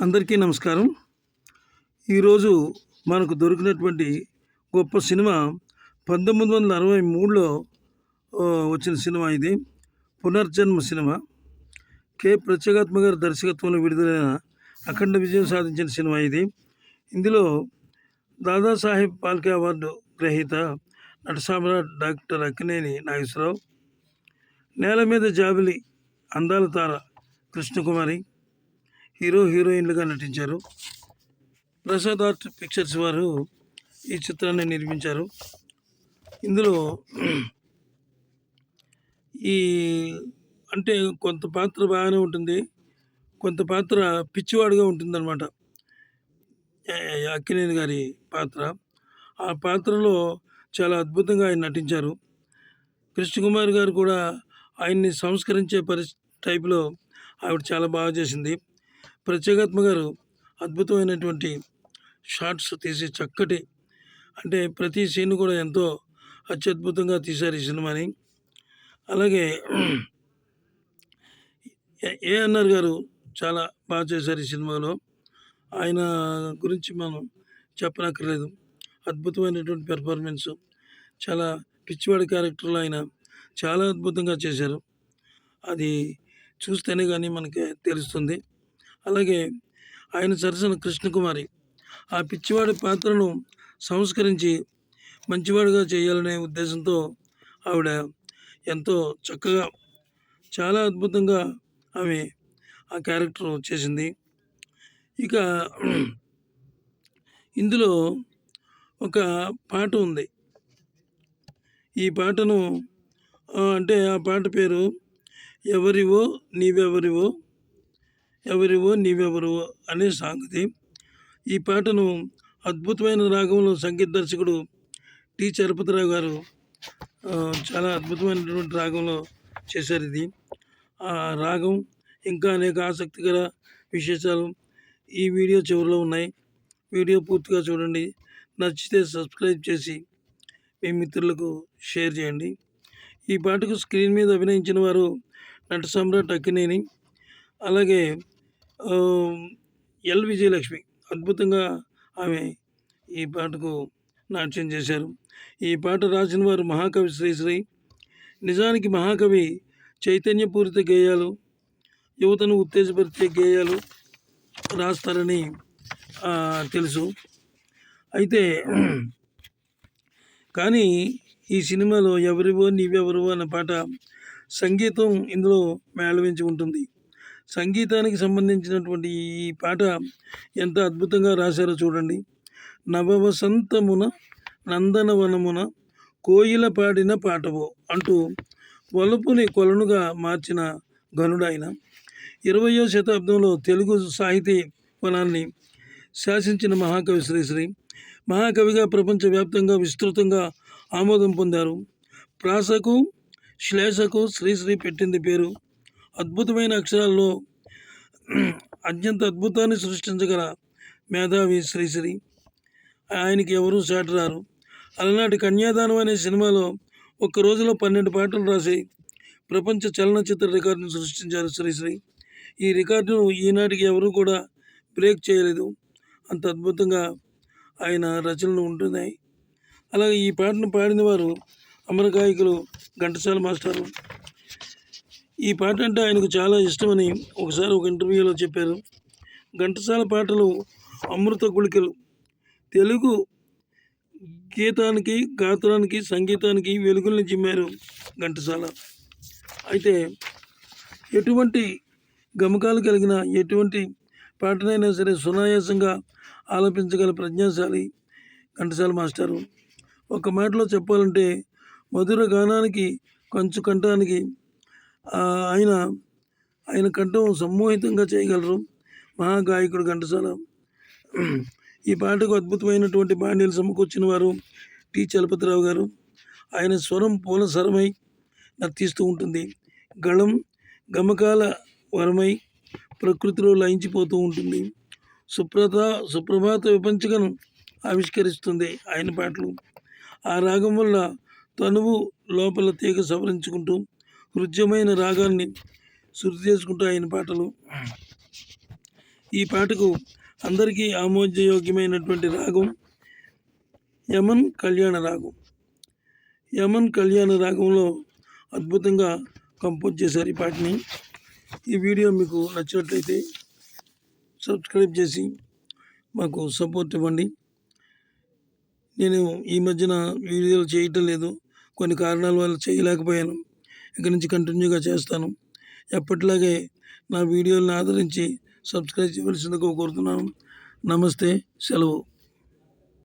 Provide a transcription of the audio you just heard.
అందరికీ నమస్కారం. ఈరోజు మనకు దొరికినటువంటి గొప్ప సినిమా 1963లో వచ్చిన సినిమా ఇది. 'పునర్జన్మ' సినిమా. కె. ప్రత్యేగాత్మ గారి దర్శకత్వంలో విడుదలైన అఖండ విజయం సాధించిన సినిమా ఇది. ఇందులో దాదాసాహెబ్ ఫాల్కే అవార్డు గ్రహీత నటసామ్రాట్ డాక్టర్ అక్కినేని నాగేశ్వరరావు, నేల మీద జాబిలి అందాల తార కృష్ణకుమారి హీరోయిన్లుగా నటించారు. ప్రసాద్ ఆర్ట్ పిక్చర్స్ వారు ఈ చిత్రాన్ని నిర్మించారు. ఇందులో ఈ అంటే కొంత పాత్ర బాగానే ఉంటుంది, కొంత పాత్ర పిచ్చివాడుగా ఉంటుందన్నమాట. అక్కినేని గారి పాత్ర, ఆ పాత్రలో చాలా అద్భుతంగా ఆయన నటించారు. కృష్ణకుమారి గారు కూడా ఆయన్ని సంస్కరించే టైప్లో ఆవిడ చాలా బాగా చేసింది. ప్రత్యేగాత్మ గారు అద్భుతమైనటువంటి షార్ట్స్ తీసి చక్కటి, అంటే ప్రతి సీన్ కూడా ఎంతో అత్యద్భుతంగా తీశారు ఈ సినిమాని. అలాగే ఏఎన్ఆర్ గారు చాలా బాగా చేశారు ఈ సినిమాలో. ఆయన గురించి మనం చెప్పనక్కర్లేదు. అద్భుతమైనటువంటి పెర్ఫార్మెన్స్, చాలా పిచ్చివాడి క్యారెక్టర్లో ఆయన చాలా అద్భుతంగా చేశారు. అది చూస్తేనే కానీ మనకి తెలుస్తుంది. అలాగే ఆయన సరసన కృష్ణకుమారి ఆ పిచ్చివాడి పాత్రను సంస్కరించి మంచివాడిగా చేయాలనే ఉద్దేశంతో ఆవిడ ఎంతో చక్కగా, చాలా అద్భుతంగా ఆమె ఆ క్యారెక్టర్ చేసింది. ఇక ఇందులో ఒక పాట ఉంది. ఈ పాటను అంటే ఆ పాట పేరు ఎవరివో నీవెవరివో నీవెవరివో అనే సాంగ్ది. ఈ పాటను అద్భుతమైన రాగంలో సంగీత దర్శకుడు టి చలపతిరావు గారు చాలా అద్భుతమైనటువంటి రాగంలో చేశారు. ఇది ఆ రాగం ఇంకా అనేక ఆసక్తికర విశేషాలు ఈ వీడియో చివరిలో ఉన్నాయి. వీడియో పూర్తిగా చూడండి. నచ్చితే సబ్స్క్రైబ్ చేసి మీ మిత్రులకు షేర్ చేయండి. ఈ పాటకు స్క్రీన్ మీద అభినయించిన వారు నటసామ్రాట్ అక్కినేని, అలాగే ఎల్ విజయలక్ష్మి. అద్భుతంగా ఆమె ఈ పాటకు నాట్యం చేశారు. ఈ పాట రాసిన వారు మహాకవి శ్రీశ్రీ. నిజానికి మహాకవి చైతన్యపూరిత గేయాలు, యువతను ఉత్తేజపరిచే గేయాలు రాస్తారని తెలుసు. అయితే కానీ ఈ సినిమాలో ఎవరివో నీవెవరివో అన్న పాట సంగీతం ఇందులో మేళవించి ఉంటుంది. సంగీతానికి సంబంధించినటువంటి ఈ పాట ఎంత అద్భుతంగా రాశారో చూడండి. నవవసంతమున నందనవనమున కోయిల పాడిన పాటవో అంటూ వలపుని కొలనుగా మార్చిన గనుడాయన. 20వ శతాబ్దంలో తెలుగు సాహితీ వనాన్ని శాసించిన మహాకవి శ్రీశ్రీ. మహాకవిగా ప్రపంచవ్యాప్తంగా విస్తృతంగా ఆమోదం పొందారు. ప్రాసకు శ్లేషకు శ్రీశ్రీ పెట్టింది పేరు. అద్భుతమైన అక్షరాల్లో అత్యంత అద్భుతాన్ని సృష్టించగల మేధావి శ్రీశ్రీ. ఆయనకి ఎవరూ సాటిరారు. అలనాటి కన్యాదానం అనే సినిమాలో ఒక్క రోజులో 12 పాటలు రాసి ప్రపంచ చలనచిత్ర రికార్డును సృష్టించారు శ్రీశ్రీ. ఈ రికార్డును ఈనాటికి ఎవరూ కూడా బ్రేక్ చేయలేదు. అంత అద్భుతంగా ఆయన రచనలు ఉంటున్నాయి. అలాగే ఈ పాటను పాడిన వారు అమర గాయకులు ఘంటసాల మాస్టారు. ఈ పాట అంటే ఆయనకు చాలా ఇష్టమని ఒకసారి ఒక ఇంటర్వ్యూలో చెప్పారు. ఘంటసాల పాటలు అమృత గుళికలు. తెలుగు గీతానికి, గాత్రానికి, సంగీతానికి వెలుగుల్ని చిమ్మారు ఘంటసాల. అయితే ఎటువంటి గమకాలు కలిగిన ఎటువంటి పాటనైనా సరే సునాయాసంగా ఆలపించగల ప్రజ్ఞాశాలి ఘంటసాల మాస్టారు. ఒక మాటలో చెప్పాలంటే మధుర గానానికి, కంచు కంఠానికి ఆయన కంఠం సమ్మోహితంగా చేయగలరు మహాగాయకుడు ఘంటసాల. ఈ పాటకు అద్భుతమైనటువంటి బాణీలు సమకూర్చిన వారు టి చలపతిరావు గారు. ఆయన స్వరం పూల సరమై నర్తిస్తూ ఉంటుంది. గళం గమకాల వరమై ప్రకృతిలో లయించిపోతూ ఉంటుంది. సుప్రభాత విపంచికను ఆవిష్కరిస్తుంది ఆయన పాటలు. ఆ రాగం వల్ల తనువు లోపల తీగ సవరించుకుంటూ హృద్యమైన రాగాన్ని శృతి చేసుకుంటూ ఆయన పాటలు. ఈ పాటకు అందరికీ ఆమోదయోగ్యమైనటువంటి రాగం యమన్ కళ్యాణ రాగం. యమన్ కళ్యాణ రాగంలో అద్భుతంగా కంపోజ్ చేశారు ఈ పాటని. ఈ వీడియో మీకు నచ్చినట్లయితే సబ్స్క్రైబ్ చేసి మాకు సపోర్ట్ ఇవ్వండి. నేను ఈ మధ్యన వీడియోలు చేయటం లేదు, కొన్ని కారణాల వల్ల చేయలేకపోయాను. ఇక్కడి నుంచి కంటిన్యూగా చేస్తాను. ఎప్పటిలాగే నా వీడియోలను ఆదరించి సబ్స్క్రైబ్ చేయవలసిందిగా కోరుతున్నాను. నమస్తే, సెలవు.